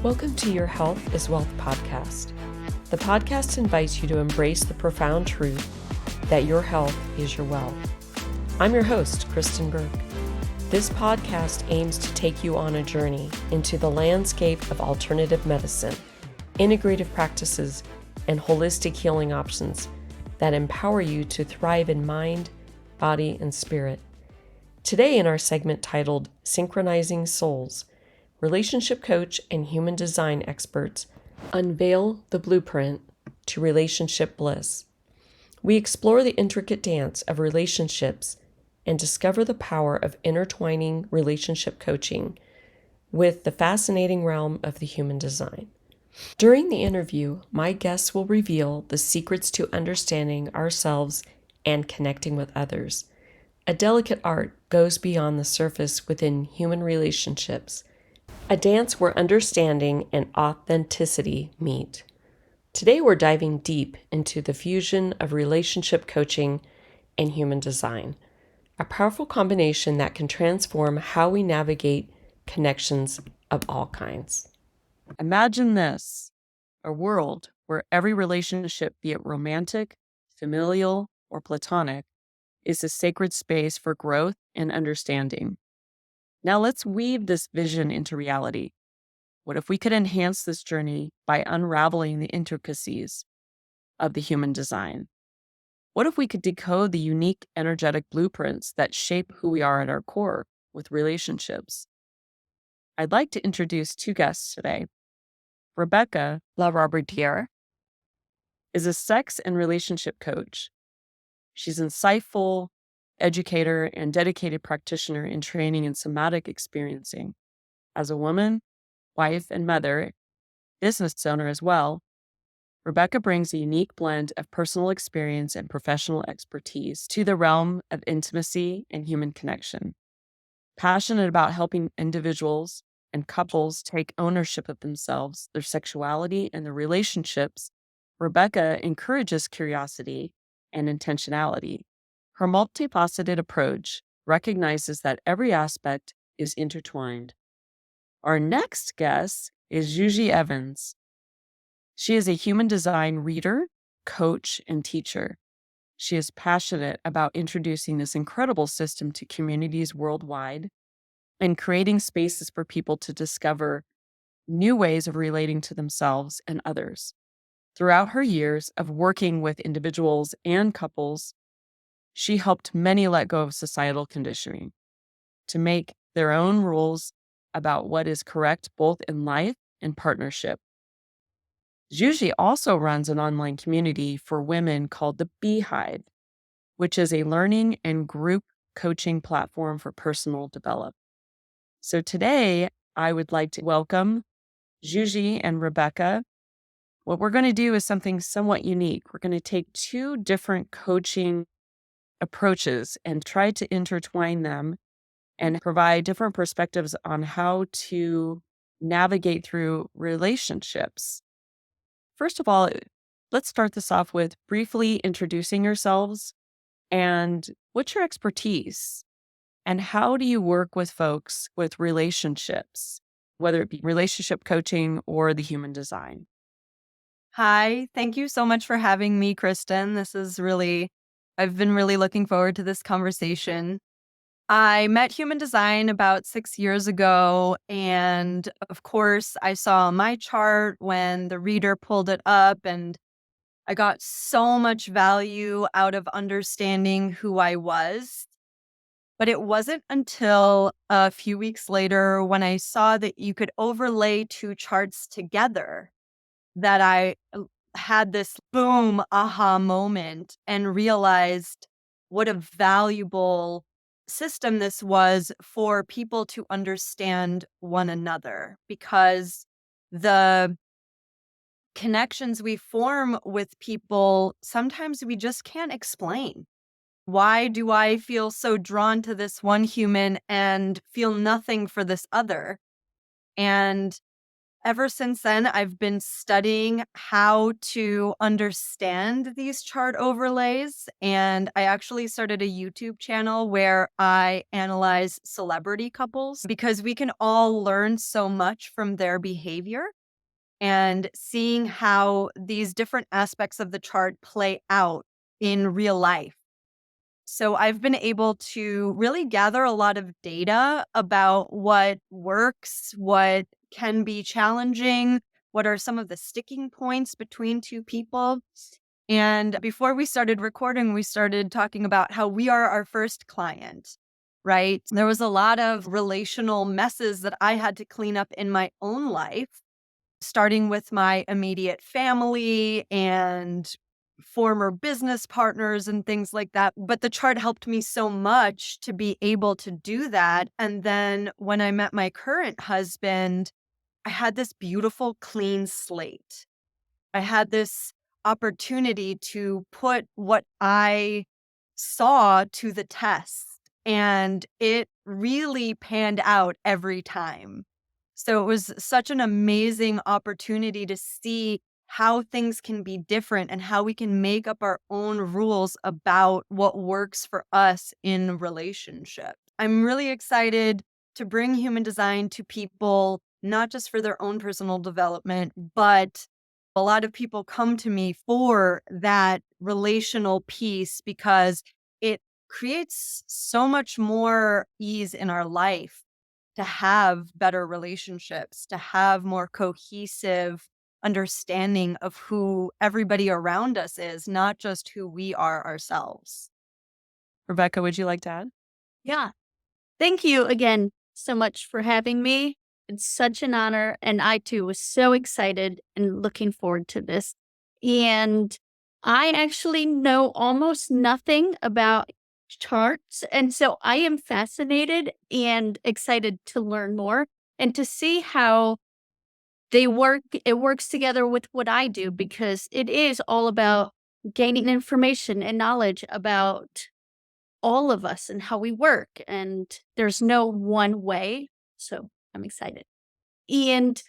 Welcome to Your Health is Wealth podcast. The podcast invites you to embrace the profound truth that your health is your wealth. I'm your host, Kristen Burke. This podcast aims to take you on a journey into the landscape of alternative medicine, integrative practices, and holistic healing options that empower you to thrive in mind, body, and spirit. Today in our segment titled Synchronizing Souls, relationship coach and human design experts unveil the blueprint to relationship bliss. We explore the intricate dance of relationships and discover the power of intertwining relationship coaching with the fascinating realm of the human design. During the interview, my guests will reveal the secrets to understanding ourselves and connecting with others. A delicate art goes beyond the surface within human relationships, a dance where understanding and authenticity meet. Today we're diving deep into the fusion of relationship coaching and human design, a powerful combination that can transform how we navigate connections of all kinds. Imagine this, a world where every relationship, be it romantic, familial, or platonic, is a sacred space for growth and understanding. Now let's weave this vision into reality. What if we could enhance this journey by unraveling the intricacies of the human design? What if we could decode the unique energetic blueprints that shape who we are at our core with relationships? I'd like to introduce two guests today. Rebecca LaRobertiere is a sex and relationship coach. She's insightful, educator, and dedicated practitioner in training and somatic experiencing. As a woman, wife, and mother, business owner as well, Rebecca brings a unique blend of personal experience and professional expertise to the realm of intimacy and human connection. Passionate about helping individuals and couples take ownership of themselves, their sexuality, and their relationships, Rebecca encourages curiosity and intentionality. Her multifaceted approach recognizes that every aspect is intertwined. Our next guest is Yuji Evans. She is a human design reader, coach, and teacher. She is passionate about introducing this incredible system to communities worldwide and creating spaces for people to discover new ways of relating to themselves and others. Throughout her years of working with individuals and couples, she helped many let go of societal conditioning to make their own rules about what is correct both in life and partnership. Yuji also runs an online community for women called the Beehive, which is a learning and group coaching platform for personal development. So today, I would like to welcome Yuji and Rebecca. What we're going to do is something somewhat unique. We're going to take two different coaching approaches and try to intertwine them and provide different perspectives on how to navigate through relationships. First of all, let's start this off with briefly introducing yourselves and what's your expertise and how do you work with folks with relationships, whether it be relationship coaching or the human design. Hi, thank you so much for having me, Kristen. I've been really looking forward to this conversation. I met human design about 6 years ago, and of course, I saw my chart when the reader pulled it up, and I got so much value out of understanding who I was. But it wasn't until a few weeks later when I saw that you could overlay two charts together that I had this boom aha moment and realized what a valuable system this was for people to understand one another, because the connections we form with people, sometimes we just can't explain. Why do I feel so drawn to this one human and feel nothing for this other? And ever since then, I've been studying how to understand these chart overlays. And I actually started a YouTube channel where I analyze celebrity couples because we can all learn so much from their behavior and seeing how these different aspects of the chart play out in real life. So I've been able to really gather a lot of data about what works, what can be challenging, what are some of the sticking points between two people. And before we started recording, we started talking about how we are our first client, right? There was a lot of relational messes that I had to clean up in my own life, starting with my immediate family and former business partners and things like that. But the chart helped me so much to be able to do that. And then when I met my current husband, I had this beautiful clean slate. I had this opportunity to put what I saw to the test, and it really panned out every time. So it was such an amazing opportunity to see how things can be different and how we can make up our own rules about what works for us in relationship. I'm really excited to bring human design to people, not just for their own personal development, but a lot of people come to me for that relational piece because it creates so much more ease in our life to have better relationships, to have more cohesive understanding of who everybody around us is, not just who we are ourselves. Rebecca, would you like to add? Yeah. Thank you again so much for having me. It's such an honor. And I too was so excited and looking forward to this. And I actually know almost nothing about charts. And so I am fascinated and excited to learn more and to see how they work. It works together with what I do because it is all about gaining information and knowledge about all of us and how we work. And there's no one way. So I'm excited. And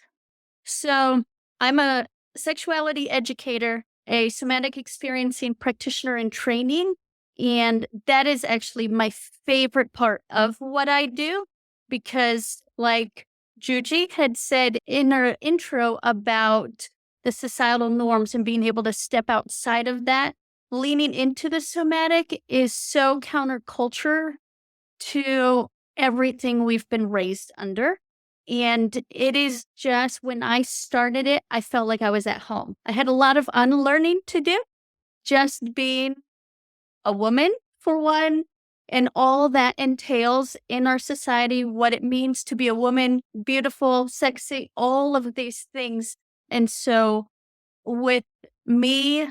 so I'm a sexuality educator, a somatic experiencing practitioner in training. And that is actually my favorite part of what I do because, like Juji had said in her intro about the societal norms and being able to step outside of that, leaning into the somatic is so counterculture to everything we've been raised under. And it is just when I started it, I felt like I was at home. I had a lot of unlearning to do, just being a woman, for one, and all that entails in our society, what it means to be a woman, beautiful, sexy, all of these things. And so, with me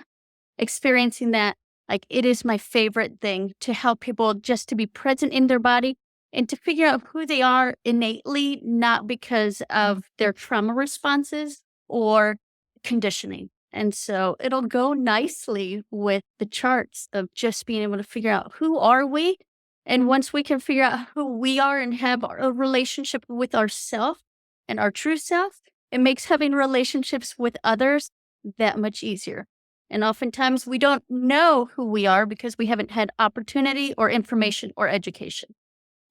experiencing that, like, it is my favorite thing to help people just to be present in their body and to figure out who they are innately, not because of their trauma responses or conditioning. And so it'll go nicely with the charts of just being able to figure out who are we. And once we can figure out who we are and have a relationship with ourself and our true self, it makes having relationships with others that much easier. And oftentimes we don't know who we are because we haven't had opportunity or information or education.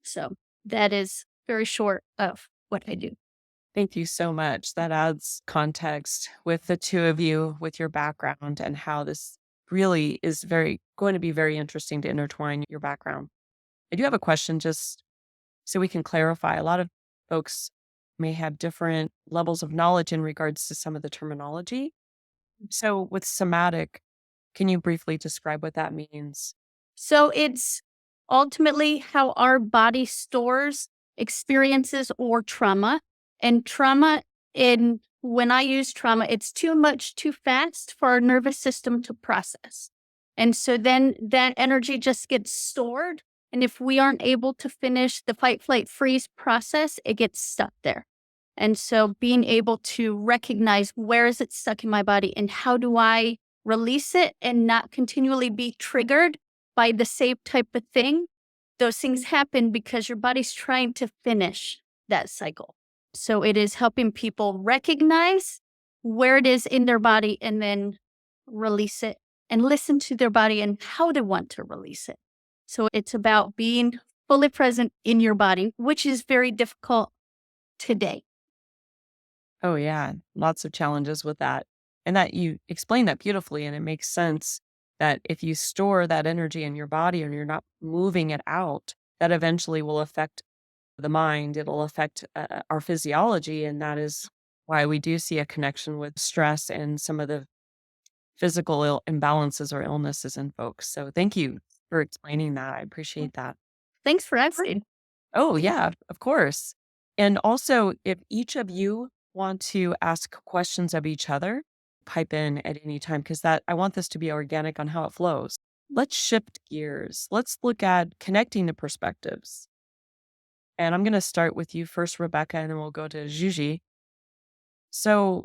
So that is very short of what I do. Thank you so much. That adds context with the two of you, with your background, and how this really is going to be very interesting to intertwine your background. I do have a question just so we can clarify. A lot of folks may have different levels of knowledge in regards to some of the terminology. So with somatic, can you briefly describe what that means? So it's ultimately how our body stores experiences or trauma. And trauma, when I use trauma, it's too much too fast for our nervous system to process. And so then that energy just gets stored. And if we aren't able to finish the fight, flight, freeze process, it gets stuck there. And so being able to recognize where is it stuck in my body and how do I release it and not continually be triggered by the same type of thing. Those things happen because your body's trying to finish that cycle. So it is helping people recognize where it is in their body and then release it and listen to their body and how they want to release it. So it's about being fully present in your body, which is very difficult today. Oh, yeah. Lots of challenges with that. And that you explained that beautifully. And it makes sense that if you store that energy in your body and you're not moving it out, that eventually will affect the mind. It'll affect our physiology. And that is why we do see a connection with stress and some of the physical imbalances or illnesses in folks. So thank you for explaining that. I appreciate that. Thanks for asking. Oh, yeah, of course. And also, if each of you want to ask questions of each other, pipe in at any time because that I want this to be organic on how it flows. Let's shift gears. Let's look at connecting the perspectives. And I'm going to start with you first, Rebecca, and then we'll go to Juji. So,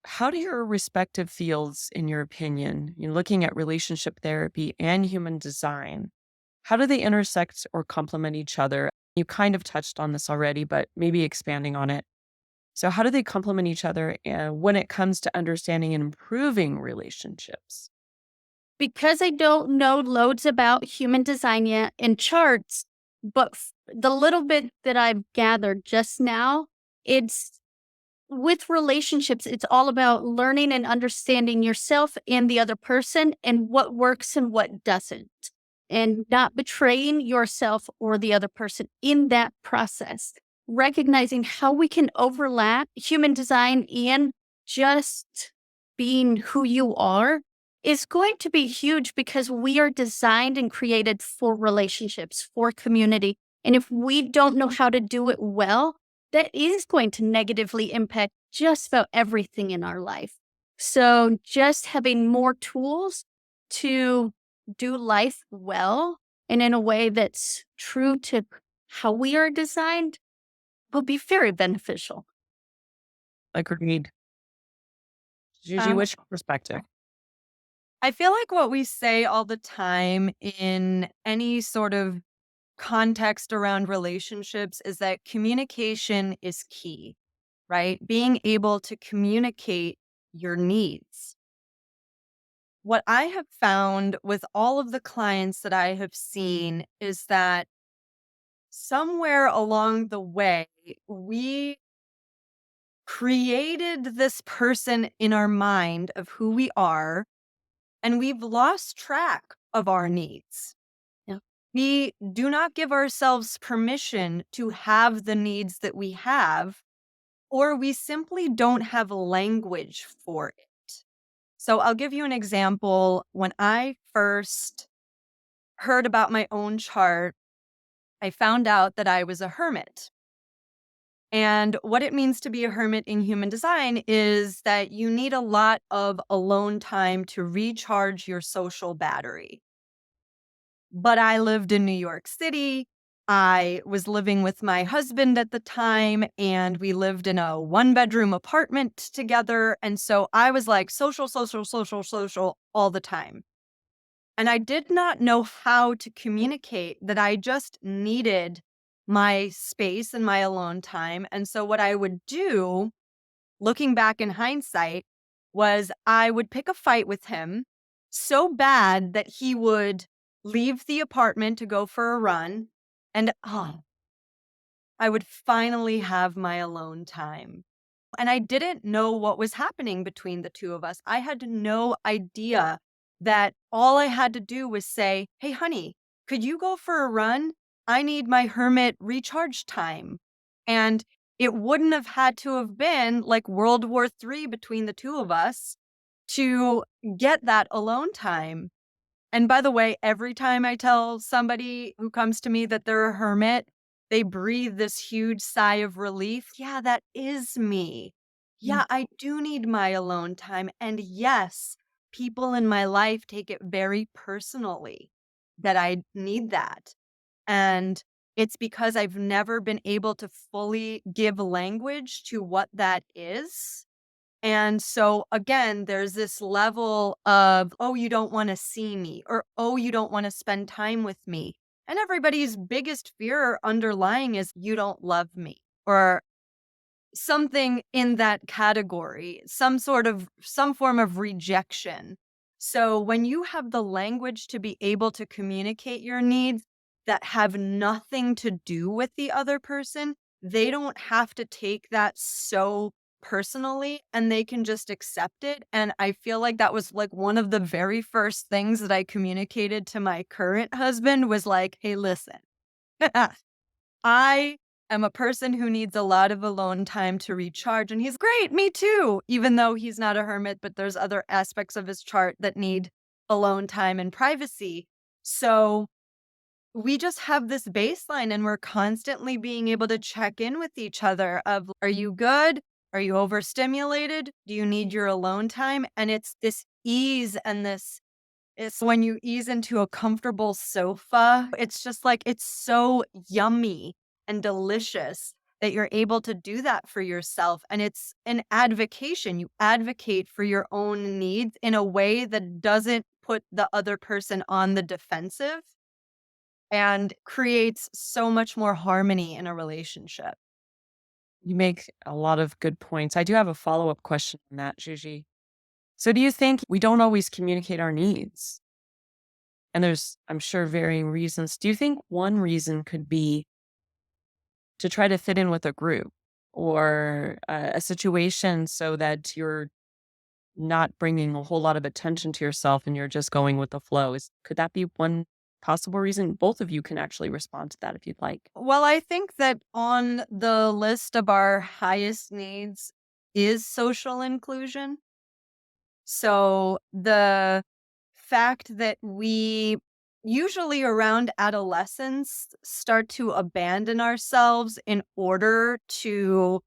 how do your respective fields, in your opinion, looking at relationship therapy and human design, how do they intersect or complement each other? You kind of touched on this already, but maybe expanding on it. So, how do they complement each other when it comes to understanding and improving relationships? Because I don't know loads about human design yet and charts, but the little bit that I've gathered just now, it's with relationships, it's all about learning and understanding yourself and the other person and what works and what doesn't, and not betraying yourself or the other person in that process. Recognizing how we can overlap human design and just being who you are is going to be huge because we are designed and created for relationships, for community. And if we don't know how to do it well, that is going to negatively impact just about everything in our life. So, just having more tools to do life well and in a way that's true to how we are designed will be very beneficial. Agreed. Juji, Um, which perspective? I feel like what we say all the time in any sort of context around relationships is that communication is key, right? Being able to communicate your needs. What I have found with all of the clients that I have seen is that somewhere along the way, we created this person in our mind of who we are, and we've lost track of our needs. Yeah. We do not give ourselves permission to have the needs that we have, or we simply don't have language for it. So I'll give you an example. When I first heard about my own chart, I found out that I was a hermit. And what it means to be a hermit in human design is that you need a lot of alone time to recharge your social battery. But I lived in New York City. I was living with my husband at the time, and we lived in a one-bedroom apartment together. And so I was like social, social, social, social all the time. And I did not know how to communicate that I just needed my space and my alone time. And so what I would do, looking back in hindsight, was I would pick a fight with him so bad that he would leave the apartment to go for a run. And I would finally have my alone time. And I didn't know what was happening between the two of us. I had no idea that all I had to do was say, "Hey, honey, could you go for a run? I need my hermit recharge time." And it wouldn't have had to have been like World War III between the two of us to get that alone time. And by the way, every time I tell somebody who comes to me that they're a hermit, they breathe this huge sigh of relief. Yeah, that is me. Mm. Yeah, I do need my alone time. And yes, people in my life take it very personally that I need that. And it's because I've never been able to fully give language to what that is. And so again, there's this level of, oh, you don't want to see me, or oh, you don't want to spend time with me. And everybody's biggest fear underlying is you don't love me, or something in that category, some form of rejection. So when you have the language to be able to communicate your needs that have nothing to do with the other person, they don't have to take that so personally and they can just accept it. And I feel like that was like one of the very first things that I communicated to my current husband was like, hey, listen, I am a person who needs a lot of alone time to recharge. And he's great, me too, even though he's not a hermit, but there's other aspects of his chart that need alone time and privacy. So we just have this baseline and we're constantly being able to check in with each other of, are you good? Are you overstimulated? Do you need your alone time? And it's this ease and this it's when you ease into a comfortable sofa, it's just like, it's so yummy and delicious that you're able to do that for yourself. And it's an advocation. You advocate for your own needs in a way that doesn't put the other person on the defensive and creates so much more harmony in a relationship. You make a lot of good points. I do have a follow-up question on that, Gigi. So do you think we don't always communicate our needs? And there's, I'm sure, varying reasons. Do you think one reason could be to try to fit in with a group or a situation so that you're not bringing a whole lot of attention to yourself and you're just going with the flow? Could that be one possible reason? Both of you can actually respond to that if you'd like. Well, I think that on the list of our highest needs is social inclusion. So the fact that we usually around adolescence start to abandon ourselves in order to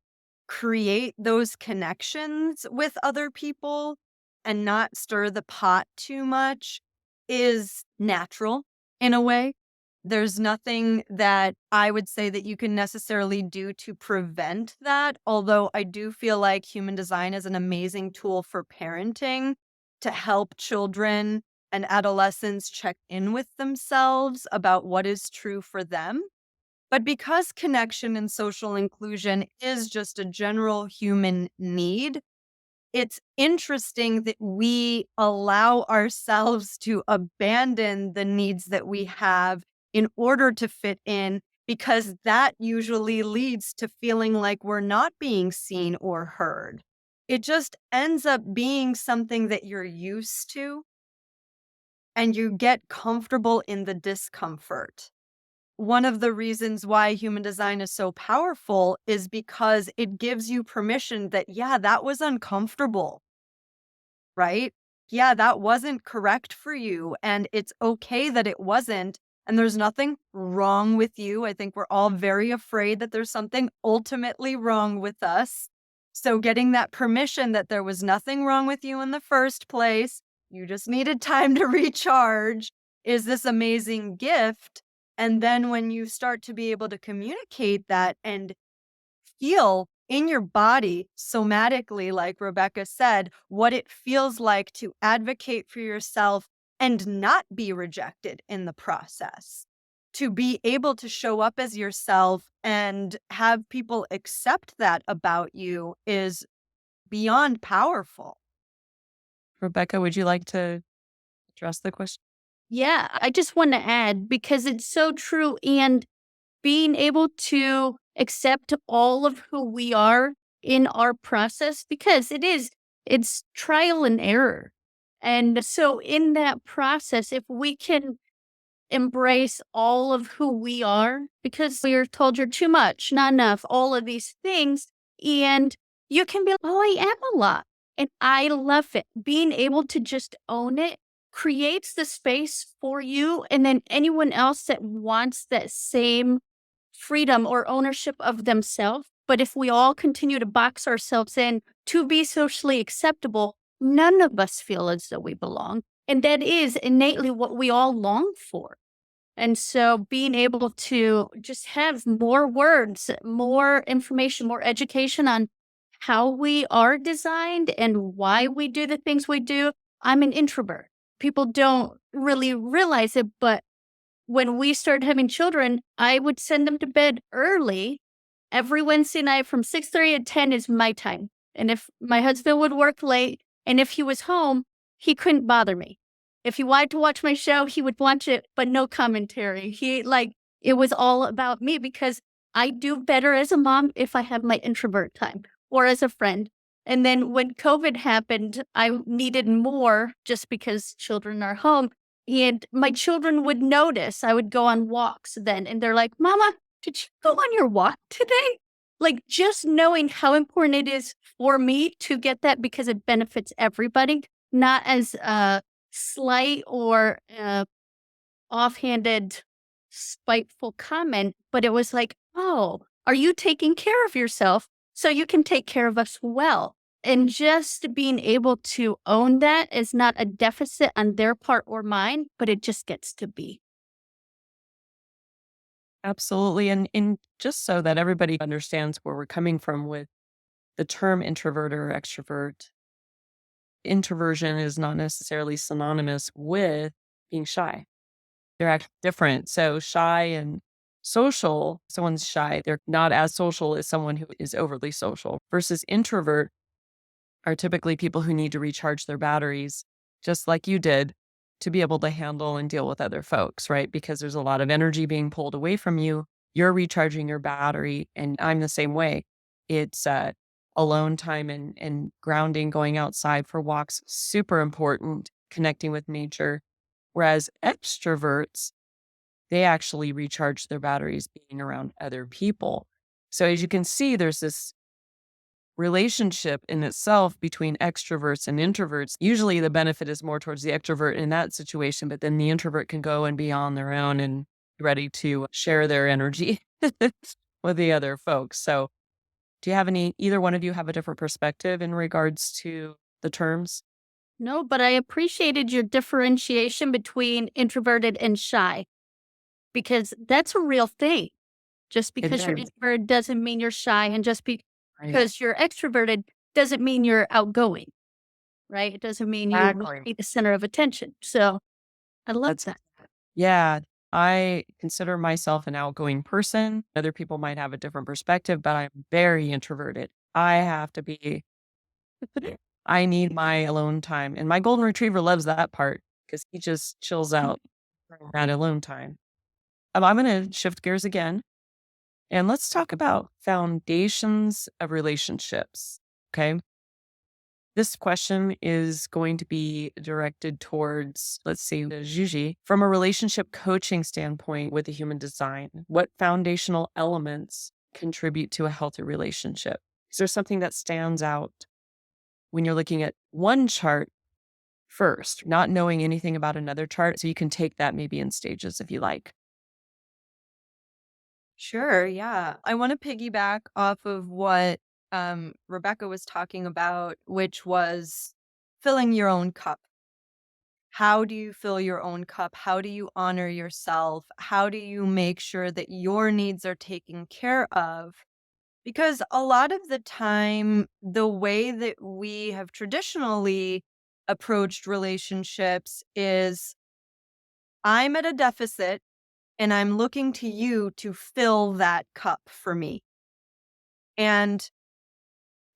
create those connections with other people and not stir the pot too much is natural in a way. There's nothing that I would say that you can necessarily do to prevent that, although I do feel like human design is an amazing tool for parenting to help children and adolescents check in with themselves about what is true for them. But because connection and social inclusion is just a general human need, it's interesting that we allow ourselves to abandon the needs that we have in order to fit in, because that usually leads to feeling like we're not being seen or heard. It just ends up being something that you're used to, and you get comfortable in the discomfort. One of the reasons why human design is so powerful is because it gives you permission that, yeah, that was uncomfortable, right? Yeah, that wasn't correct for you. And it's okay that it wasn't. And there's nothing wrong with you. I think we're all very afraid that there's something ultimately wrong with us. So getting that permission that there was nothing wrong with you in the first place, you just needed time to recharge, is this amazing gift. And then when you start to be able to communicate that and feel in your body somatically, like Rebecca said, what it feels like to advocate for yourself and not be rejected in the process, to be able to show up as yourself and have people accept that about you is beyond powerful. Rebecca, would you like to address the question? Yeah, I just want to add because it's so true. And being able to accept all of who we are in our process, because it's trial and error. And so in that process, if we can embrace all of who we are, because we are told you're too much, not enough, all of these things, and you can be, oh, I am a lot. And I love it. Being able to just own it creates the space for you and then anyone else that wants that same freedom or ownership of themselves. But if we all continue to box ourselves in to be socially acceptable, none of us feel as though we belong. And that is innately what we all long for. And so being able to just have more words, more information, more education on how we are designed and why we do the things we do. I'm an introvert. People don't really realize it, but when we started having children, I would send them to bed early every Wednesday night from 6:30 to 10 is my time. And if my husband would work late and if he was home, he couldn't bother me. If he wanted to watch my show, he would watch it, but no commentary. It was all about me because I do better as a mom if I have my introvert time or as a friend. And then when COVID happened, I needed more just because children are home. And my children would notice I would go on walks then. And they're like, Mama, did you go on your walk today? Like just knowing how important it is for me to get that because it benefits everybody, not as slight or offhanded, spiteful comment, but it was like, oh, are you taking care of yourself so you can take care of us well? And just being able to own that is not a deficit on their part or mine, but it just gets to be. Absolutely. And just so that everybody understands where we're coming from with the term introvert or extrovert, introversion is not necessarily synonymous with being shy. They're actually different. So shy and social, someone's shy, they're not as social as someone who is overly social. Versus introvert are typically people who need to recharge their batteries, just like you did, to be able to handle and deal with other folks, right? Because there's a lot of energy being pulled away from you. You're recharging your battery, and I'm the same way. It's alone time and grounding, going outside for walks, super important, connecting with nature. Whereas extroverts, they actually recharge their batteries being around other people. So as you can see, there's this relationship in itself between extroverts and introverts. Usually the benefit is more towards the extrovert in that situation, but then the introvert can go and be on their own and ready to share their energy with the other folks. So do you have either one of you have a different perspective in regards to the terms? No, but I appreciated your differentiation between introverted and shy because that's a real thing. Just It because you're is. introverted doesn't mean you're shy, and just Right. because you're extroverted doesn't mean you're outgoing, right? It doesn't mean you want to Exactly. be the center of attention. So I love That's that. Yeah, I consider myself an outgoing person. Other people might have a different perspective, but I'm very introverted. I have to be, I need my alone time. And my golden retriever loves that part because he just chills out around alone time. I'm going to shift gears again and let's talk about foundations of relationships. Okay. This question is going to be directed towards, let's see, Juji. From a relationship coaching standpoint with the human design, what foundational elements contribute to a healthy relationship? Is there something that stands out when you're looking at one chart first, not knowing anything about another chart? So you can take that maybe in stages if you like. Sure, yeah. I want to piggyback off of what Rebecca was talking about, which was filling your own cup. How do you fill your own cup? How do you honor yourself? How do you make sure that your needs are taken care of? Because a lot of the time, the way that we have traditionally approached relationships is I'm at a deficit and I'm looking to you to fill that cup for me, and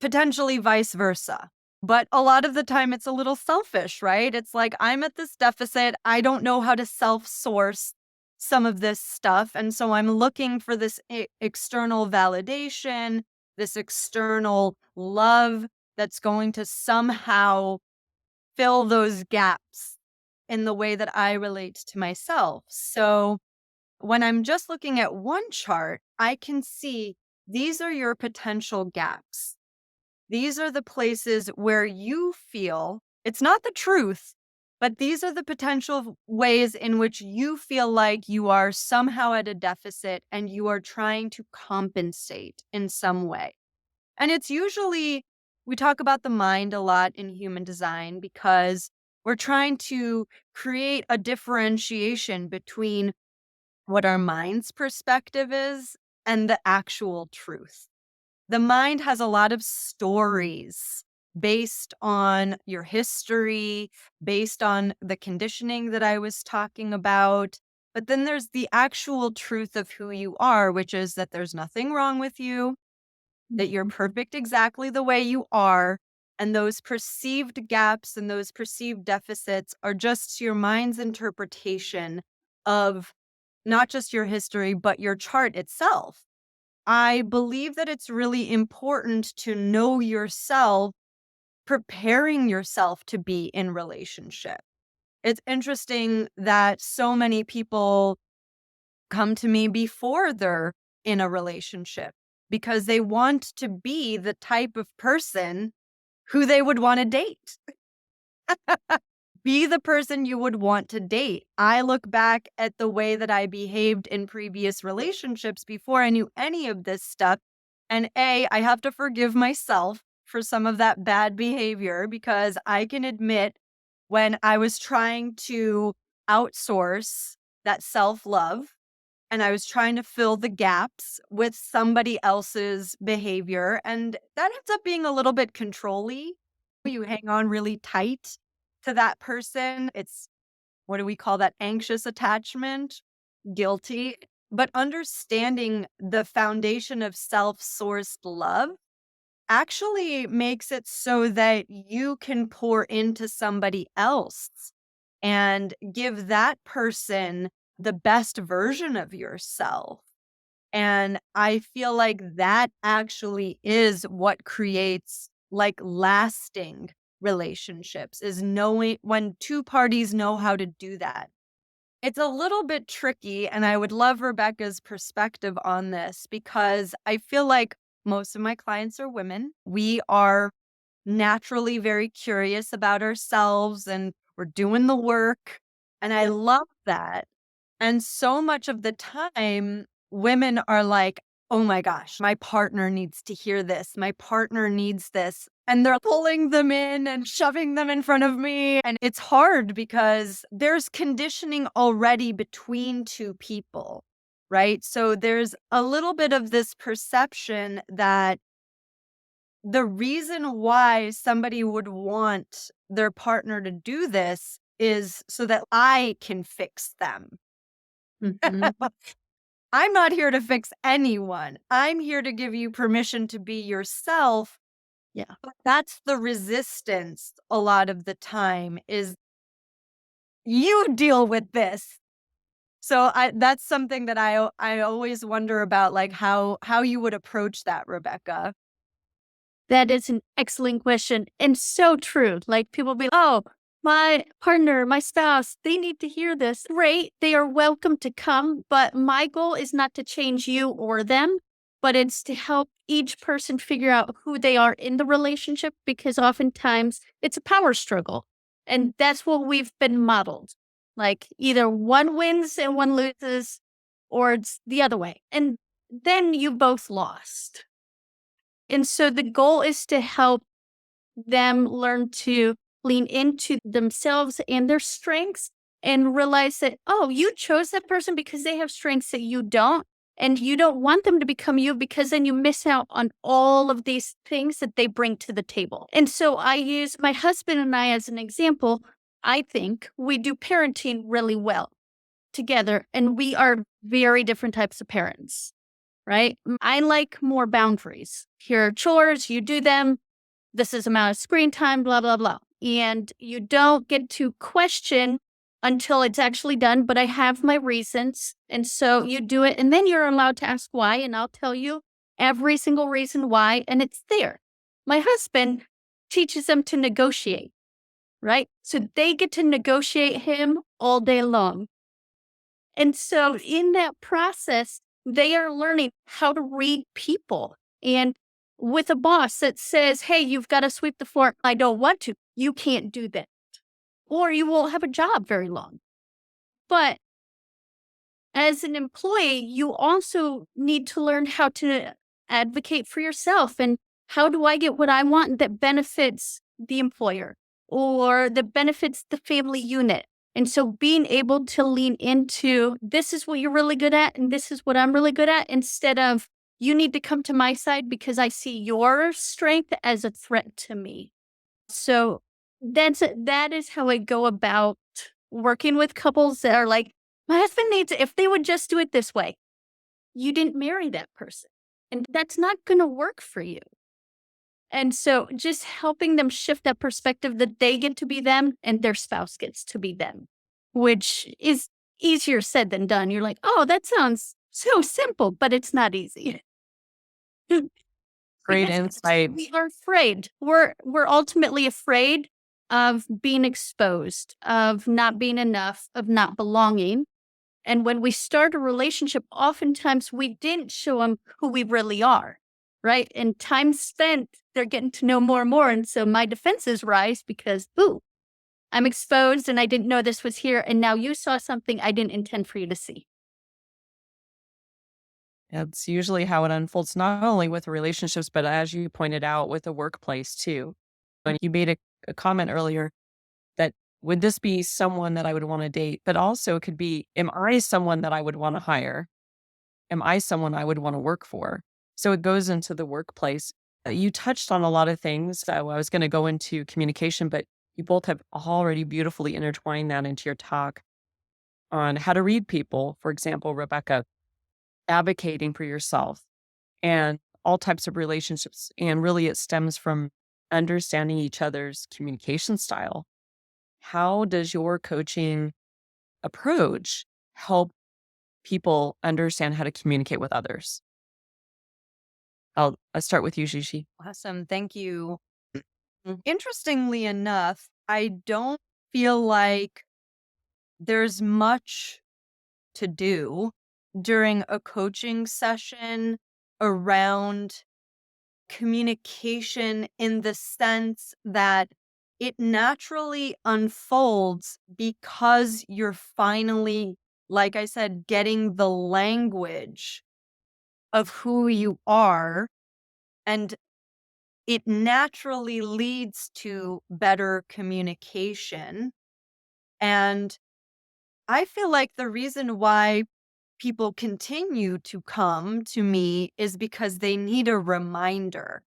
potentially vice versa. But a lot of the time, it's a little selfish, right? It's like, I'm at this deficit. I don't know how to self source some of this stuff. And so I'm looking for this external validation, this external love that's going to somehow fill those gaps in the way that I relate to myself. So when I'm just looking at one chart, I can see these are your potential gaps. These are the places where you feel it's not the truth, but these are the potential ways in which you feel like you are somehow at a deficit and you are trying to compensate in some way. And it's usually, we talk about the mind a lot in human design because we're trying to create a differentiation between what our mind's perspective is and the actual truth. The mind has a lot of stories based on your history, based on the conditioning that I was talking about. But then there's the actual truth of who you are, which is that there's nothing wrong with you, that you're perfect exactly the way you are. And those perceived gaps and those perceived deficits are just your mind's interpretation of not just your history, but your chart itself. I believe that it's really important to know yourself, preparing yourself to be in relationship. It's interesting that so many people come to me before they're in a relationship because they want to be the type of person who they would want to date. Be the person you would want to date. I look back at the way that I behaved in previous relationships before I knew any of this stuff. And I have to forgive myself for some of that bad behavior because I can admit when I was trying to outsource that self-love and I was trying to fill the gaps with somebody else's behavior. And that ends up being a little bit control-y. You hang on really tight to that person. It's, what do we call that? Anxious attachment, guilty. But understanding the foundation of self-sourced love actually makes it so that you can pour into somebody else and give that person the best version of yourself. And I feel like that actually is what creates like lasting relationships, is knowing when two parties know how to do that. It's a little bit tricky, and I would love Rebecca's perspective on this because I feel like most of my clients are women. We are naturally very curious about ourselves and we're doing the work. And I love that. And so much of the time, women are like, oh my gosh, my partner needs to hear this. My partner needs this. And they're pulling them in and shoving them in front of me. And it's hard because there's conditioning already between two people, right? So there's a little bit of this perception that the reason why somebody would want their partner to do this is so that I can fix them. I'm not here to fix anyone. I'm here to give you permission to be yourself. Yeah. But that's the resistance a lot of the time is you deal with this. So that's something that I always wonder about, like how you would approach that, Rebecca. That is an excellent question and so true. Like people be, oh, my partner, my spouse, they need to hear this. Great. They are welcome to come. But my goal is not to change you or them, but it's to help each person figure out who they are in the relationship because oftentimes it's a power struggle. And that's what we've been modeled. Like either one wins and one loses, or it's the other way. And then you both lost. And so the goal is to help them learn to lean into themselves and their strengths and realize that, oh, you chose that person because they have strengths that you don't. And you don't want them to become you because then you miss out on all of these things that they bring to the table. And so I use my husband and I as an example. I think we do parenting really well together, and we are very different types of parents. Right? I like more boundaries. Here are chores, you do them. This is amount of screen time, blah, blah, blah. And you don't get to question until it's actually done, but I have my reasons. And so you do it, and then you're allowed to ask why, and I'll tell you every single reason why, and it's there. My husband teaches them to negotiate, right? So they get to negotiate him all day long. And so in that process, they are learning how to read people. And with a boss that says, hey, you've got to sweep the floor. I don't want to. You can't do that. Or you won't have a job very long. But as an employee, you also need to learn how to advocate for yourself. And how do I get what I want that benefits the employer or that benefits the family unit? And so being able to lean into this is what you're really good at and this is what I'm really good at, instead of you need to come to my side because I see your strength as a threat to me. So that is how I go about working with couples that are like My husband needs it. If they would just do it this way, you didn't marry that person. And that's not going to work for you. And so just helping them shift that perspective that they get to be them and their spouse gets to be them, which is easier said than done. You're like, oh, that sounds so simple, but it's not easy. Great Because insight. we are afraid. We're ultimately afraid of being exposed, of not being enough, of not belonging. And when we start a relationship, oftentimes we didn't show them who we really are, right? And time spent, they're getting to know more and more. And so my defenses rise because, boo, I'm exposed and I didn't know this was here. And now you saw something I didn't intend for you to see. It's usually how it unfolds, not only with relationships, but as you pointed out, with the workplace too. And you made a comment earlier that would this be someone that I would want to date? But also it could be, am I someone that I would want to hire? Am I someone I would want to work for? So it goes into the workplace. You touched on a lot of things. I was going to go into communication, but you both have already beautifully intertwined that into your talk on how to read people. For example, Rebecca, advocating for yourself and all types of relationships. And really, it stems from understanding each other's communication style. How does your coaching approach help people understand how to communicate with others? I'll start with you, Shishi. Awesome. Thank you. Interestingly enough, I don't feel like there's much to do during a coaching session around communication in the sense that it naturally unfolds because you're finally, like I said, getting the language of who you are, and it naturally leads to better communication. And I feel like the reason why people continue to come to me is because they need a reminder.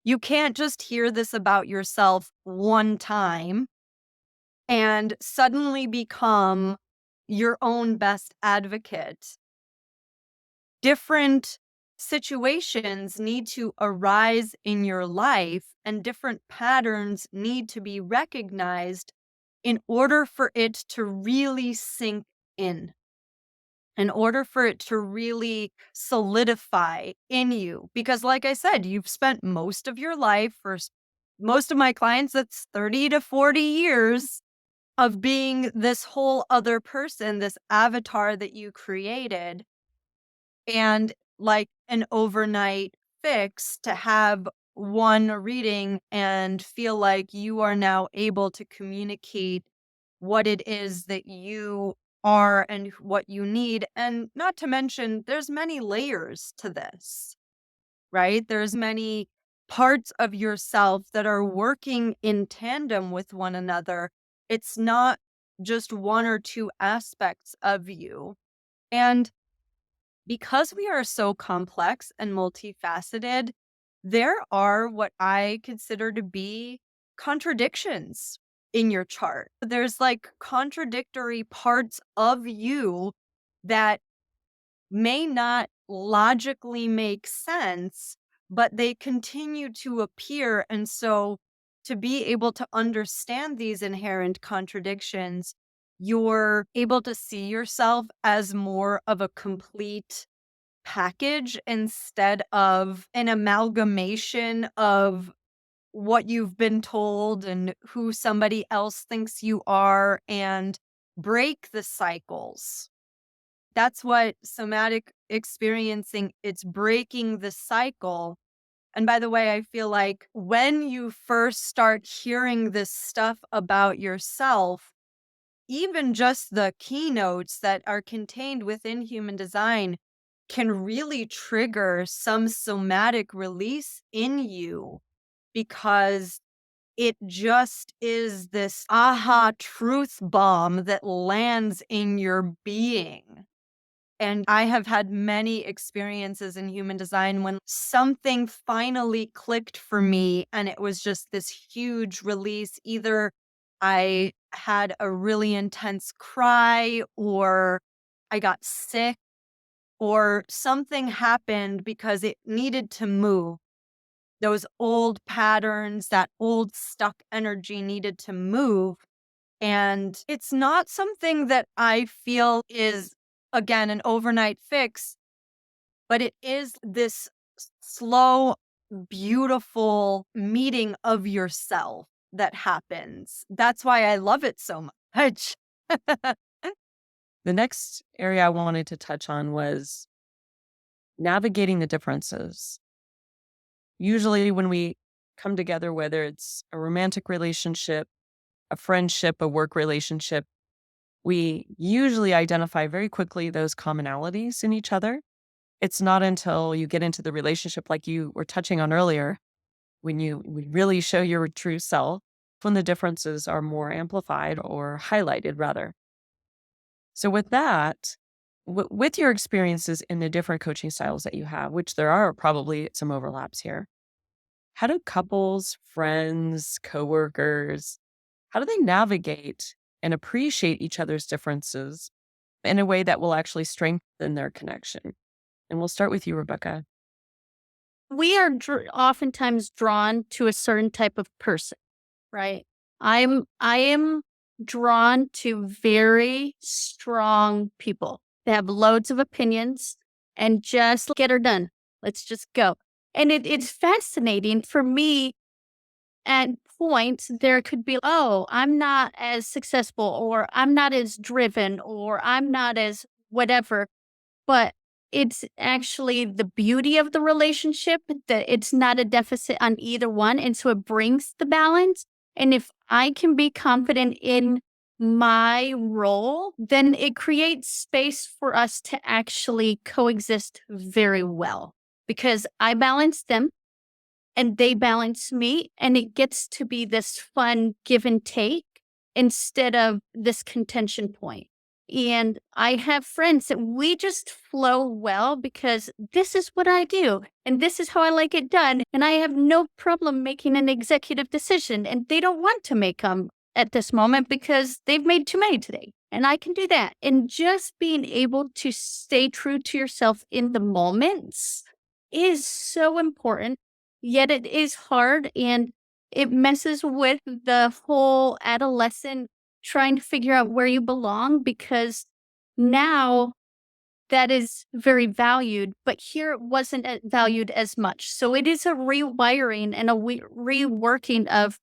You can't just hear this about yourself one time and suddenly become your own best advocate. Different situations need to arise in your life, and different patterns need to be recognized in order for it to really sink in order for it to really solidify in you. Because, like I said, you've spent most of your life, most of my clients, that's 30 to 40 years of being this whole other person, this avatar that you created. And like an overnight fix to have one reading and feel like you are now able to communicate what it is that you are and what you need. And not to mention, there's many layers to this, right? There's many parts of yourself that are working in tandem with one another. It's not just one or two aspects of you. And because we are so complex and multifaceted, there are what I consider to be contradictions in your chart. There's like contradictory parts of you that may not logically make sense, but they continue to appear. And so, to be able to understand these inherent contradictions, you're able to see yourself as more of a complete package instead of an amalgamation of what you've been told and who somebody else thinks you are, and break the cycles. That's what somatic experiencing, it's breaking the cycle. And by the way, I feel like when you first start hearing this stuff about yourself, even just the keynotes that are contained within human design can really trigger some somatic release in you, because it just is this aha truth bomb that lands in your being. And I have had many experiences in human design when something finally clicked for me and it was just this huge release, either I had a really intense cry, or I got sick, or something happened because it needed to move. Those old patterns, that old stuck energy needed to move. And it's not something that I feel is, again, an overnight fix, but it is this slow, beautiful meeting of yourself that happens. That's why I love it so much. The next area I wanted to touch on was navigating the differences. Usually, when we come together, whether it's a romantic relationship, a friendship, a work relationship, we usually identify very quickly those commonalities in each other. It's not until you get into the relationship, like you were touching on earlier, when you really show your true self, when the differences are more amplified or highlighted, rather. So, with that, with your experiences in the different coaching styles that you have, which there are probably some overlaps here, how do couples, friends, coworkers, how do they navigate and appreciate each other's differences in a way that will actually strengthen their connection? And we'll start with you, Rebecca. We are oftentimes drawn to a certain type of person, right? I am drawn to very strong people. They have loads of opinions and just get her done. Let's just go. And it's fascinating for me. At points, there could be, oh, I'm not as successful, or I'm not as driven, or I'm not as whatever. But it's actually the beauty of the relationship that it's not a deficit on either one. And so it brings the balance. And if I can be confident in my role, then it creates space for us to actually coexist very well because I balance them and they balance me. And it gets to be this fun give and take instead of this contention point. And I have friends that we just flow well because this is what I do and this is how I like it done. And I have no problem making an executive decision. And they don't want to make them at this moment because they've made too many today. And I can do that. And just being able to stay true to yourself in the moments is so important. Yet it is hard and it messes with the whole adolescent trying to figure out where you belong because now that is very valued, but here it wasn't valued as much. So it is a rewiring and a reworking of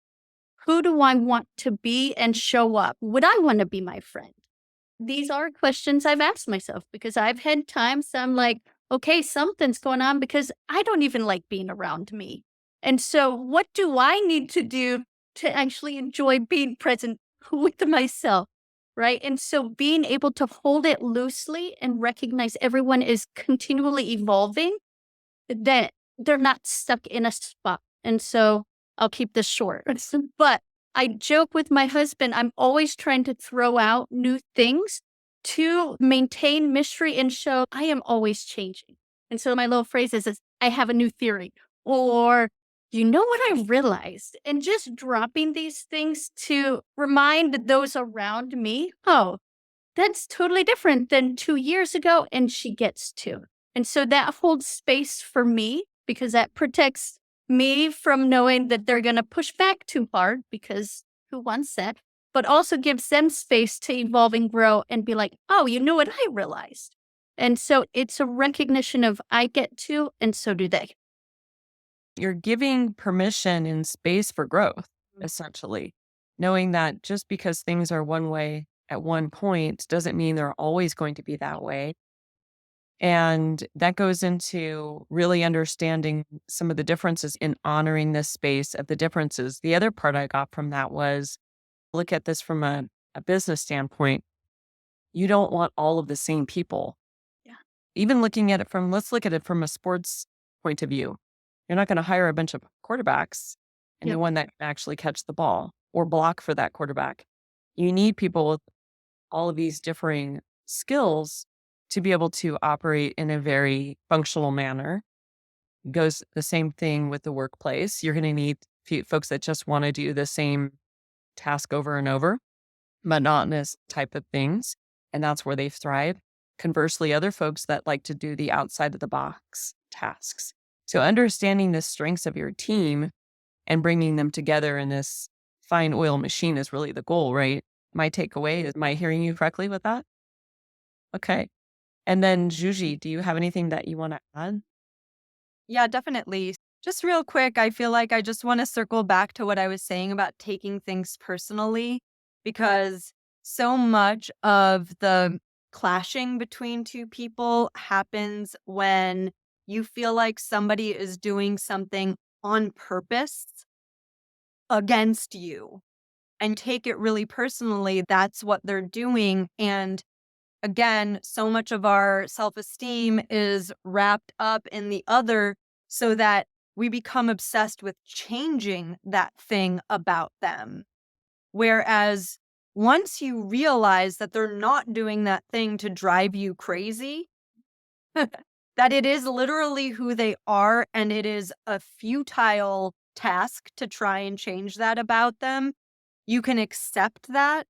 who do I want to be and show up? Would I want to be my friend? These are questions I've asked myself because I've had times I'm like, okay, something's going on because I don't even like being around me. And so, what do I need to do to actually enjoy being present with myself? Right. And so, being able to hold it loosely and recognize everyone is continually evolving, that they're not stuck in a spot. And so, I'll keep this short. But I joke with my husband, I'm always trying to throw out new things to maintain mystery and show I am always changing. And so my little phrase is I have a new theory, or you know what I realized? And just dropping these things to remind those around me, oh, that's totally different than 2 years ago. And she gets to. And so that holds space for me because that protects me from knowing that they're going to push back too hard because who wants that? But also gives them space to evolve and grow and be like, oh, you know what I realized? And so it's a recognition of I get to, and so do they. You're giving permission and space for growth, essentially, knowing that just because things are one way at one point doesn't mean they're always going to be that way. And that goes into really understanding some of the differences in honoring this space of the differences. The other part I got from that was look at this from a business standpoint. You don't want all of the same people. Yeah. Even looking at it from, let's look at it from a sports point of view. You're not going to hire a bunch of quarterbacks and the Yep. one that can actually catch the ball or block for that quarterback. You need people with all of these differing skills to be able to operate in a very functional manner. Goes the same thing with the workplace. You're going to need folks that just want to do the same task over and over, monotonous type of things, and that's where they thrive. Conversely, other folks that like to do the outside of the box tasks. So understanding the strengths of your team and bringing them together in this fine oil machine is really the goal, right? My takeaway is, am I hearing you correctly with that? Okay. And then Juji, do you have anything that you want to add? Yeah, definitely. Just real quick, I feel like I just want to circle back to what I was saying about taking things personally, because so much of the clashing between two people happens when you feel like somebody is doing something on purpose against you and take it really personally. That's what they're doing. And again, so much of our self-esteem is wrapped up in the other so that we become obsessed with changing that thing about them. Whereas once you realize that they're not doing that thing to drive you crazy, that it is literally who they are and it is a futile task to try and change that about them, you can accept that,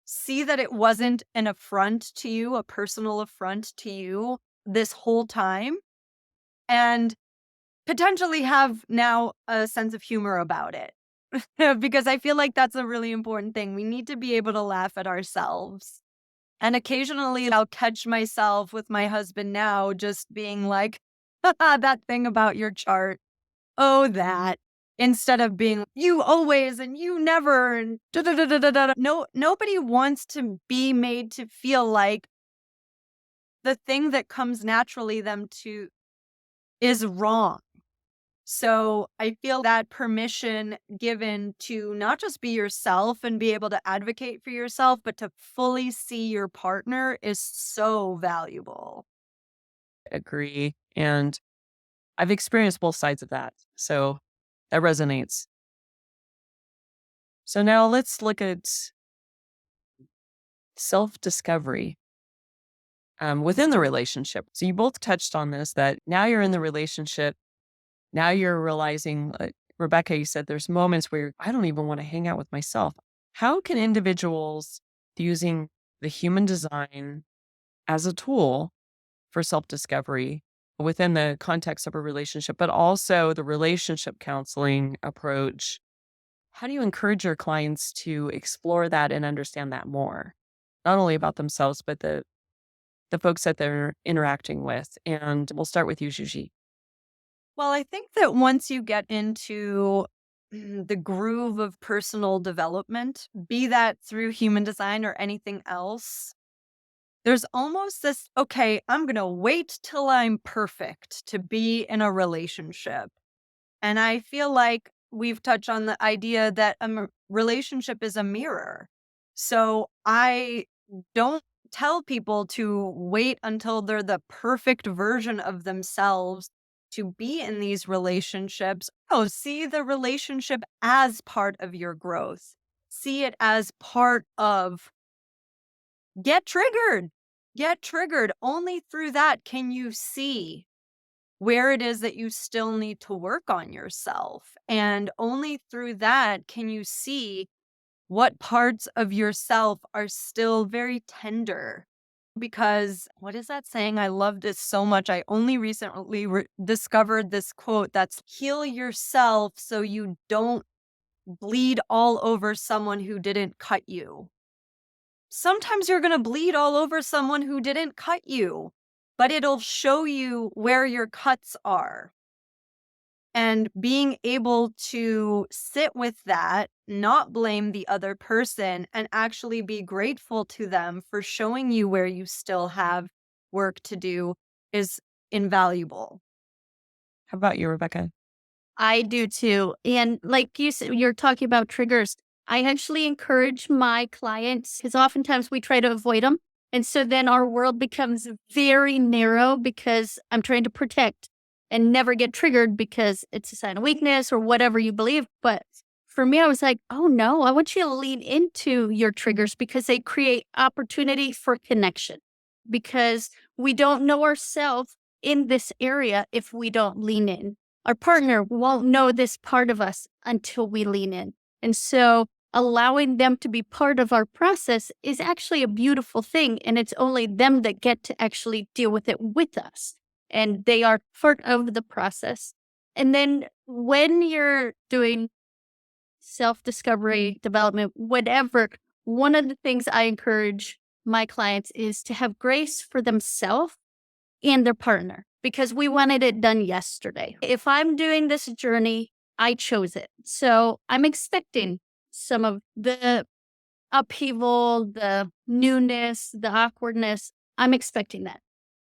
see that it wasn't an affront to you, a personal affront to you this whole time, and potentially have now a sense of humor about it. Because I feel like that's a really important thing. We need to be able to laugh at ourselves. And occasionally I'll catch myself with my husband now just being like, that thing about your chart. Oh, that. Instead of being you always and you never and da da da da da da. No, nobody wants to be made to feel like the thing that comes naturally them to is wrong. So I feel that permission given to not just be yourself and be able to advocate for yourself, but to fully see your partner is so valuable. Agree. And I've experienced both sides of that. So that resonates. So now let's look at self-discovery within the relationship. So you both touched on this, that now you're in the relationship. Now you're realizing, Rebecca, you said there's moments where I don't even want to hang out with myself. How can individuals using the human design as a tool for self-discovery within the context of a relationship, but also the relationship counseling approach, how do you encourage your clients to explore that and understand that more? Not only about themselves, but the folks that they're interacting with. And we'll start with you, Juji. Well, I think that once you get into the groove of personal development, be that through human design or anything else, there's almost this, okay, I'm going to wait till I'm perfect to be in a relationship. And I feel like we've touched on the idea that relationship is a mirror. So I don't tell people to wait until they're the perfect version of themselves to be in these relationships. Oh, see the relationship as part of your growth. See it as part of get triggered. Get triggered. Only through that can you see where it is that you still need to work on yourself. And only through that can you see what parts of yourself are still very tender. Because what is that saying? I love this so much. I only recently discovered this quote that's heal yourself so you don't bleed all over someone who didn't cut you. Sometimes you're going to bleed all over someone who didn't cut you, but it'll show you where your cuts are. And being able to sit with that, not blame the other person, and actually be grateful to them for showing you where you still have work to do is invaluable. How about you, Rebecca? I do too. And like you said, you're talking about triggers. I actually encourage my clients because oftentimes we try to avoid them. And so then our world becomes very narrow because I'm trying to protect and never get triggered because it's a sign of weakness or whatever you believe. But for me, I was like, oh no, I want you to lean into your triggers because they create opportunity for connection. Because we don't know ourselves in this area if we don't lean in. Our partner won't know this part of us until we lean in. And so allowing them to be part of our process is actually a beautiful thing. And it's only them that get to actually deal with it with us. And they are part of the process. And then when you're doing self-discovery, development, whatever, one of the things I encourage my clients is to have grace for themselves and their partner because we wanted it done yesterday. If I'm doing this journey, I chose it. So I'm expecting some of the upheaval, the newness, the awkwardness. I'm expecting that.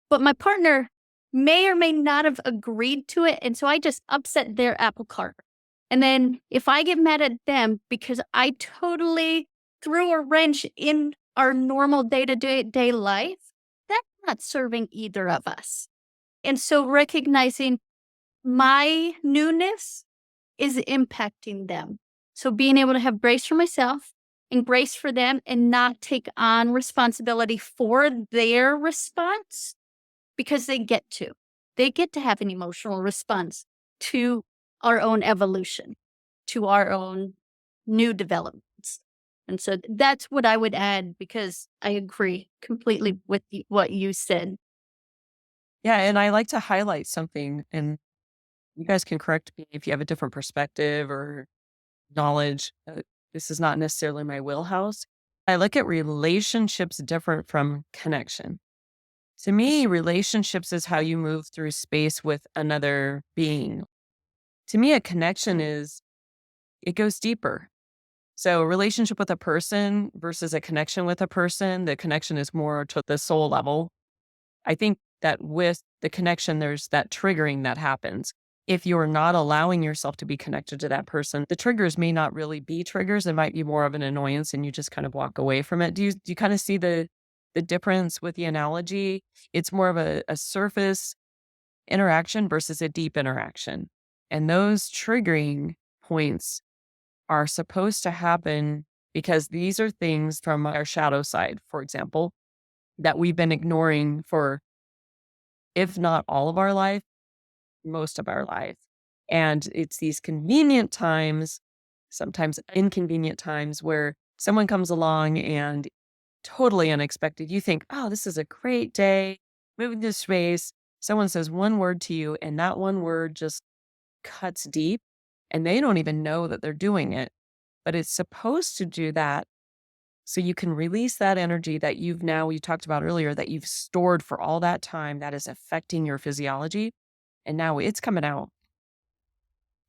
But my partner may or may not have agreed to it. And so I just upset their apple cart. And then if I get mad at them because I totally threw a wrench in our normal day-to-day life, that's not serving either of us. And so recognizing my newness is impacting them. So being able to have grace for myself and grace for them and not take on responsibility for their response because they get to. They get to have an emotional response to our own evolution, to our own new developments. And so that's what I would add because I agree completely with what you said. Yeah, and I like to highlight something, and you guys can correct me if you have a different perspective or knowledge. This is not necessarily my wheelhouse. I look at relationships different from connection. To me, relationships is how you move through space with another being. To me, a connection is, it goes deeper. So a relationship with a person versus a connection with a person, the connection is more to the soul level. I think that with the connection, there's that triggering that happens. If you're not allowing yourself to be connected to that person, the triggers may not really be triggers. It might be more of an annoyance and you just kind of walk away from it. Do you kind of see the difference with the analogy? It's more of a surface interaction versus a deep interaction. And those triggering points are supposed to happen because these are things from our shadow side, for example, that we've been ignoring for, if not all of our life, most of our life. And it's these convenient times, sometimes inconvenient times, where someone comes along and totally unexpected. You think, oh, this is a great day, moving to space. Someone says one word to you, and that one word just cuts deep, and they don't even know that they're doing it. But it's supposed to do that so you can release that energy that you talked about earlier, that you've stored for all that time that is affecting your physiology. And now it's coming out.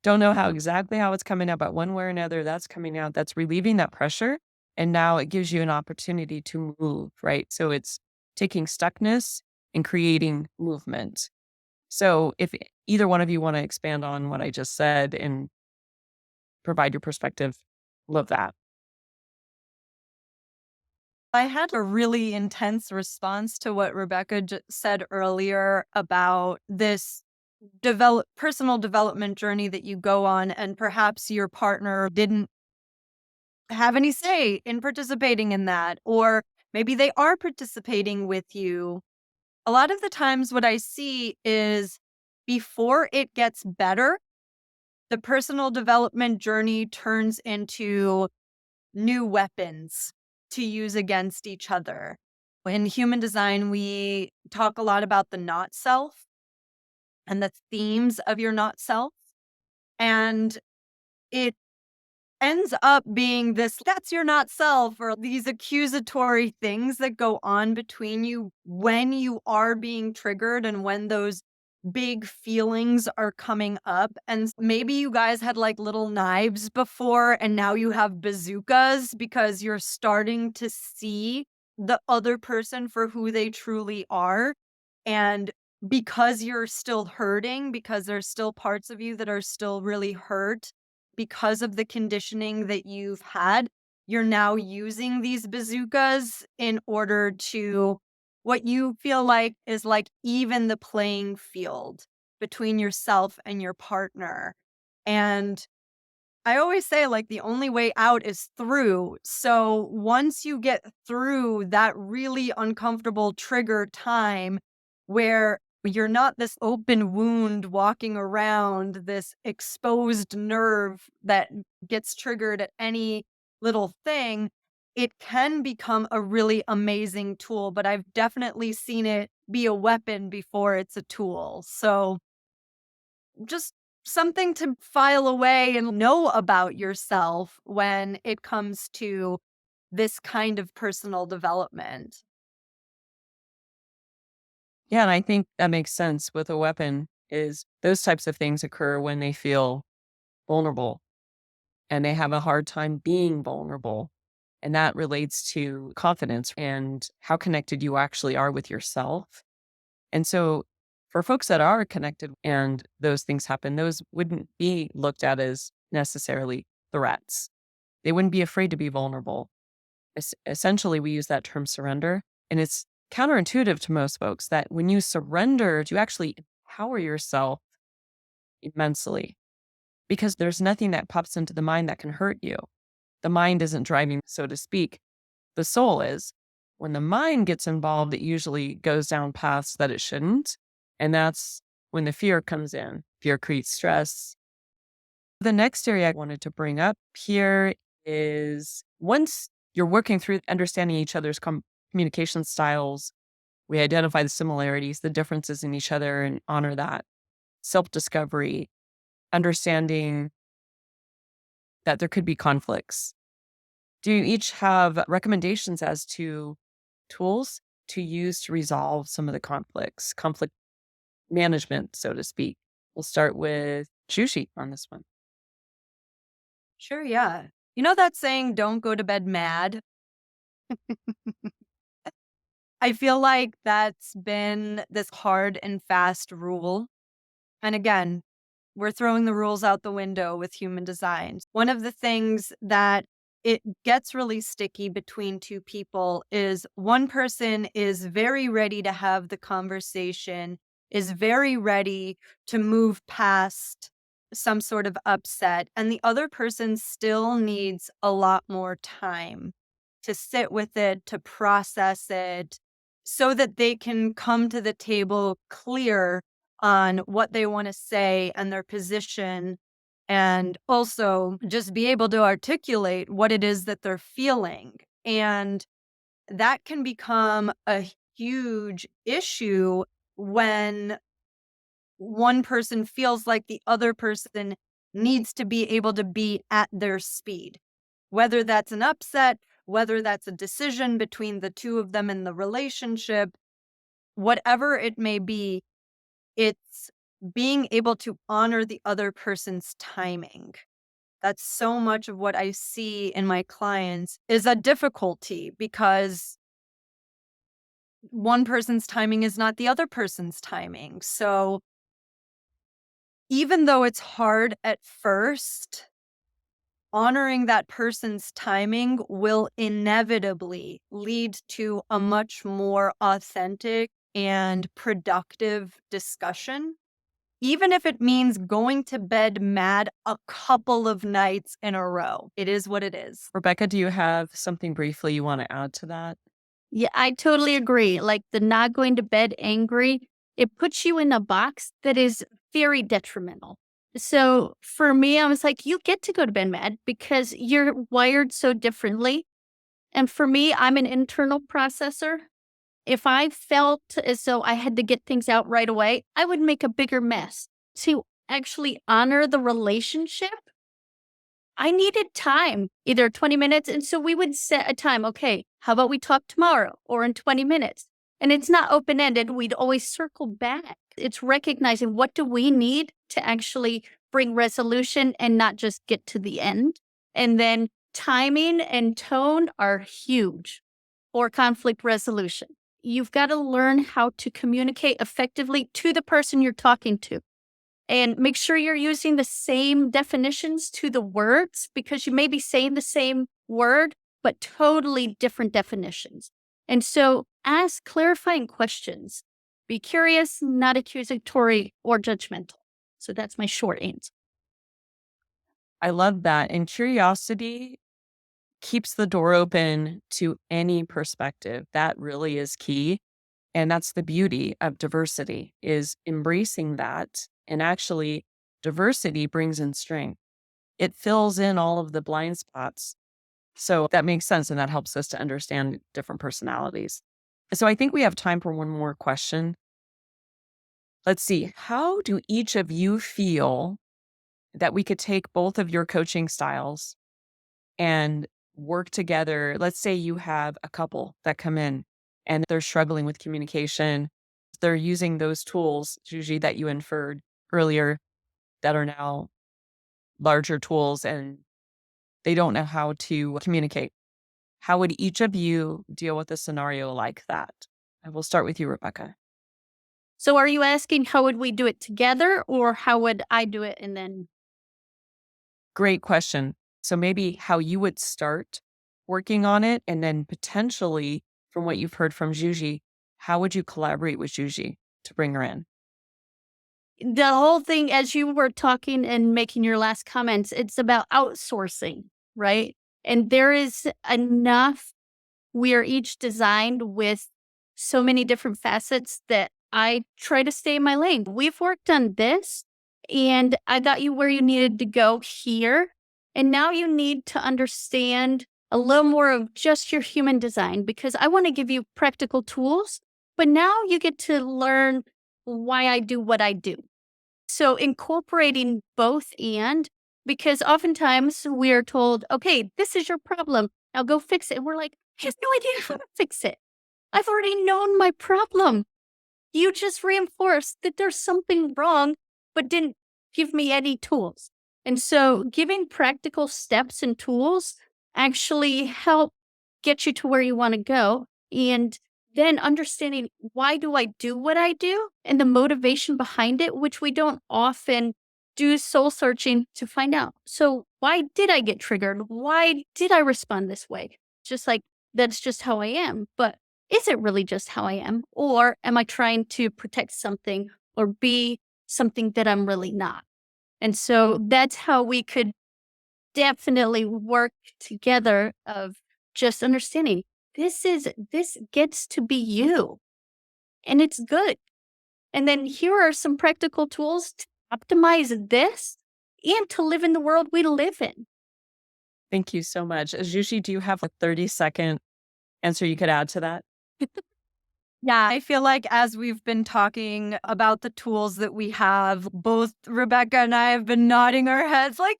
Don't know how it's coming out, but one way or another, that's coming out. That's relieving that pressure. And now it gives you an opportunity to move, right? So it's taking stuckness and creating movement. So if either one of you want to expand on what I just said and provide your perspective, love that. I had a really intense response to what Rebecca said earlier about this personal development journey that you go on, and perhaps your partner didn't have any say in participating in that, or maybe they are participating with you. A lot of the times, what I see is before it gets better, the personal development journey turns into new weapons to use against each other. In human design, we talk a lot about the not self and the themes of your not self. And it ends up being this, that's your not self, or these accusatory things that go on between you when you are being triggered and when those big feelings are coming up. And maybe you guys had like little knives before and now you have bazookas because you're starting to see the other person for who they truly are. And because you're still hurting, because there's still parts of you that are still really hurt because of the conditioning that you've had, you're now using these bazookas in order to what you feel like is like even the playing field between yourself and your partner. And I always say, like, the only way out is through. So once you get through that really uncomfortable trigger time where you're not this open wound walking around, this exposed nerve that gets triggered at any little thing, it can become a really amazing tool, but I've definitely seen it be a weapon before it's a tool. So just something to file away and know about yourself when it comes to this kind of personal development. Yeah, and I think that makes sense with a weapon is those types of things occur when they feel vulnerable and they have a hard time being vulnerable. And that relates to confidence and how connected you actually are with yourself. And so for folks that are connected and those things happen, those wouldn't be looked at as necessarily threats. They wouldn't be afraid to be vulnerable. Essentially, we use that term surrender, and it's counterintuitive to most folks that when you surrender, you actually empower yourself immensely because there's nothing that pops into the mind that can hurt you. The mind isn't driving, so to speak. The soul is. When the mind gets involved, it usually goes down paths that it shouldn't. And that's when the fear comes in. Fear creates stress. The next area I wanted to bring up here is once you're working through understanding each other's communication styles, we identify the similarities, the differences in each other, and honor that. Self discovery, understanding that there could be conflicts. Do you each have recommendations as to tools to use to resolve some of the conflict management, so to speak? We'll start with Shushi on this one. Sure, yeah. You know that saying, don't go to bed mad? I feel like that's been this hard and fast rule. And again, we're throwing the rules out the window with human design. One of the things that it gets really sticky between two people is one person is very ready to have the conversation, is very ready to move past some sort of upset, and the other person still needs a lot more time to sit with it, to process it, so that they can come to the table clear on what they want to say and their position, and also just be able to articulate what it is that they're feeling. And that can become a huge issue when one person feels like the other person needs to be able to be at their speed, whether that's an upset, whether that's a decision between the two of them in the relationship, whatever it may be. It's being able to honor the other person's timing. That's so much of what I see in my clients is a difficulty because one person's timing is not the other person's timing. So even though it's hard at first, honoring that person's timing will inevitably lead to a much more authentic and productive discussion. Even if it means going to bed mad a couple of nights in a row, it is what it is. Rebecca, do you have something briefly you want to add to that? Yeah, I totally agree. Like the not going to bed angry, it puts you in a box that is very detrimental. So for me, I was like, you get to go to bed mad because you're wired so differently. And for me, I'm an internal processor. If I felt as though I had to get things out right away, I would make a bigger mess. To actually honor the relationship, I needed time, either 20 minutes. And so we would set a time. Okay, how about we talk tomorrow or in 20 minutes? And it's not open ended. We'd always circle back. It's recognizing what do we need to actually bring resolution and not just get to the end. And then timing and tone are huge for conflict resolution. You've got to learn how to communicate effectively to the person you're talking to. And make sure you're using the same definitions to the words because you may be saying the same word, but totally different definitions. And so ask clarifying questions. Be curious, not accusatory or judgmental. So that's my short answer. I love that. And curiosity keeps the door open to any perspective. That really is key. And that's the beauty of diversity is embracing that. And actually, diversity brings in strength. It fills in all of the blind spots So that makes sense. And that helps us to understand different personalities. So I think we have time for one more question. Let's see. How do each of you feel that we could take both of your coaching styles and work together? Let's say you have a couple that come in and they're struggling with communication. They're using those tools, usually that you inferred earlier, that are now larger tools, and they don't know how to communicate. How would each of you deal with a scenario like that? And we'll start with you, Rebecca. So are you asking how would we do it together or how would I do it and then Great question. So maybe how you would start working on it, and then potentially, from what you've heard from Juji, how would you collaborate with Juji to bring her in? the whole thing as you were talking and making your last comments, it's about outsourcing, right? And there is enough. We are each designed with so many different facets that I try to stay in my lane. We've worked on this and I got you where you needed to go here. And now you need to understand a little more of just your human design because I want to give you practical tools, but now you get to learn why I do what I do. So incorporating both and because oftentimes we are told, okay, this is your problem. Now go fix it. And we're like, I have no idea how to fix it. I've already known my problem. You just reinforced that there's something wrong, but didn't give me any tools. And so giving practical steps and tools actually help get you to where you want to go. And then understanding why do I do what I do and the motivation behind it, which we don't often do soul searching to find out. So why did I get triggered? Why did I respond this way? Just like that's just how I am. But is it really just how I am? Or am I trying to protect something or be something that I'm really not? And so that's how we could definitely work together of just understanding this gets to be you and it's good. And then here are some practical tools to optimize this and to live in the world we live in. Thank you so much. Juji, do you have a 30-second answer you could add to that? Yeah, I feel like as we've been talking about the tools that we have, both Rebecca and I have been nodding our heads like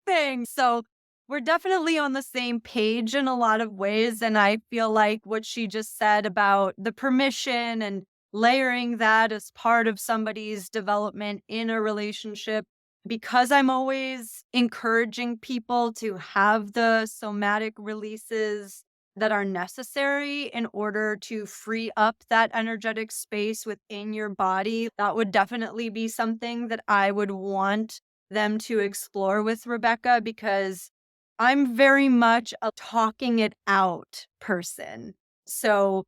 things. So we're definitely on the same page in a lot of ways. And I feel like what she just said about the permission and layering that as part of somebody's development in a relationship, because I'm always encouraging people to have the somatic releases that are necessary in order to free up that energetic space within your body. That would definitely be something that I would want them to explore with Rebecca because I'm very much a talking it out person. So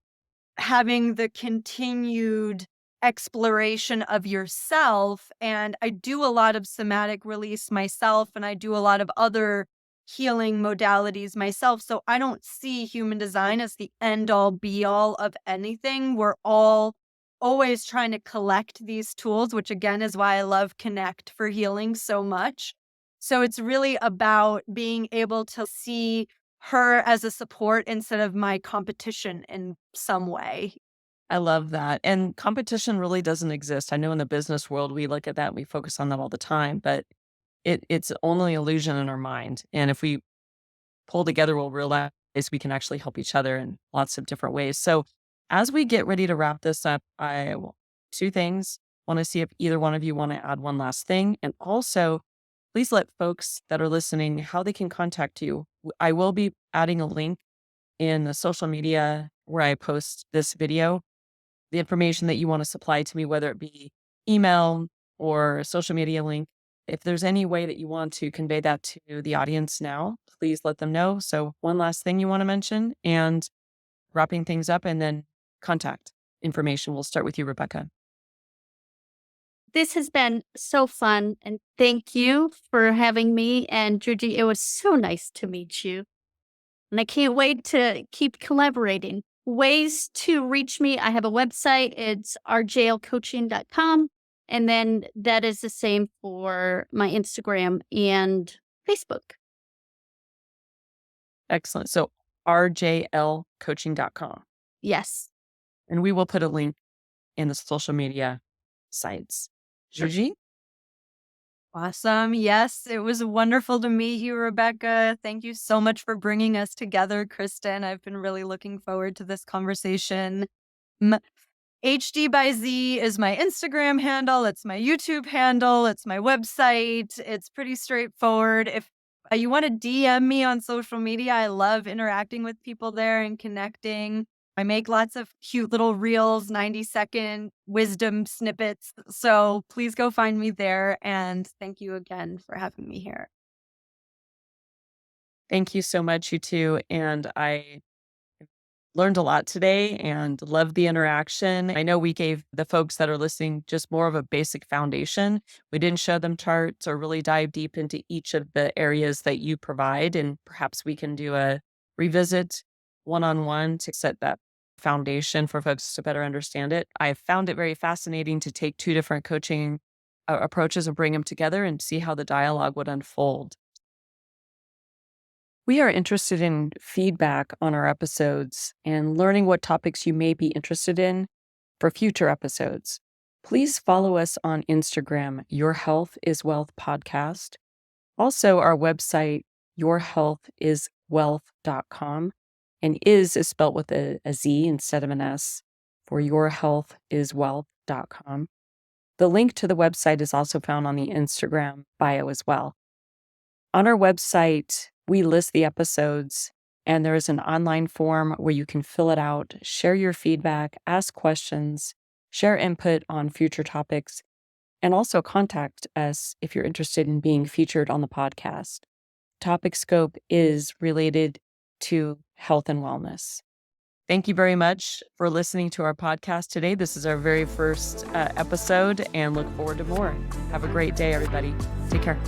having the continued exploration of yourself, and I do a lot of somatic release myself, and I do a lot of other healing modalities myself. So I don't see human design as the end all be all of anything. We're all always trying to collect these tools, which again is why I love Connect for healing so much. So it's really about being able to see her as a support instead of my competition in some way. I love that. And competition really doesn't exist. I know in the business world, we look at that and we focus on that all the time, but it's only illusion in our mind. And if we pull together, we'll realize we can actually help each other in lots of different ways. So as we get ready to wrap this up, two things. Want to see if either one of you want to add one last thing. And also, please let folks that are listening how they can contact you. I will be adding a link in the social media where I post this video, the information that you want to supply to me, whether it be email or social media link. If there's any way that you want to convey that to the audience now, please let them know. So one last thing you want to mention and wrapping things up, and then contact information. We'll start with you, Rebecca. This has been so fun and thank you for having me. And Georgie, it was so nice to meet you. And I can't wait to keep collaborating. Ways to reach me, I have a website. It's rjlcoaching.com. And then that is the same for my Instagram and Facebook. Excellent. So rjlcoaching.com. Yes. And we will put a link in the social media sites. Juji? Awesome. Yes, it was wonderful to meet you, Rebecca. Thank you so much for bringing us together, Kristen. I've been really looking forward to this conversation. HD by Z is my Instagram handle. It's my YouTube handle. It's my website. It's pretty straightforward. If you want to DM me on social media, I love interacting with people there and connecting. I make lots of cute little reels, 90-second wisdom snippets. So please go find me there. And thank you again for having me here. Thank you so much, you two. And I learned a lot today and loved the interaction. I know we gave the folks that are listening just more of a basic foundation. We didn't show them charts or really dive deep into each of the areas that you provide. And perhaps we can do a revisit one-on-one to set that foundation for folks to better understand it. I have found it very fascinating to take two different coaching approaches and bring them together and see how the dialogue would unfold. We are interested in feedback on our episodes and learning what topics you may be interested in for future episodes. Please follow us on Instagram, Your Health is Wealth Podcast. Also, our website, yourhealthiswealth.com. And is spelled with a Z instead of an S for yourhealthiswealth.com. The link to the website is also found on the Instagram bio as well. On our website, we list the episodes, and there is an online form where you can fill it out, share your feedback, ask questions, share input on future topics, and also contact us if you're interested in being featured on the podcast. Topic scope is related to health and wellness. Thank you very much for listening to our podcast today. This is our very first episode, and look forward to more. Have a great day, everybody. Take care.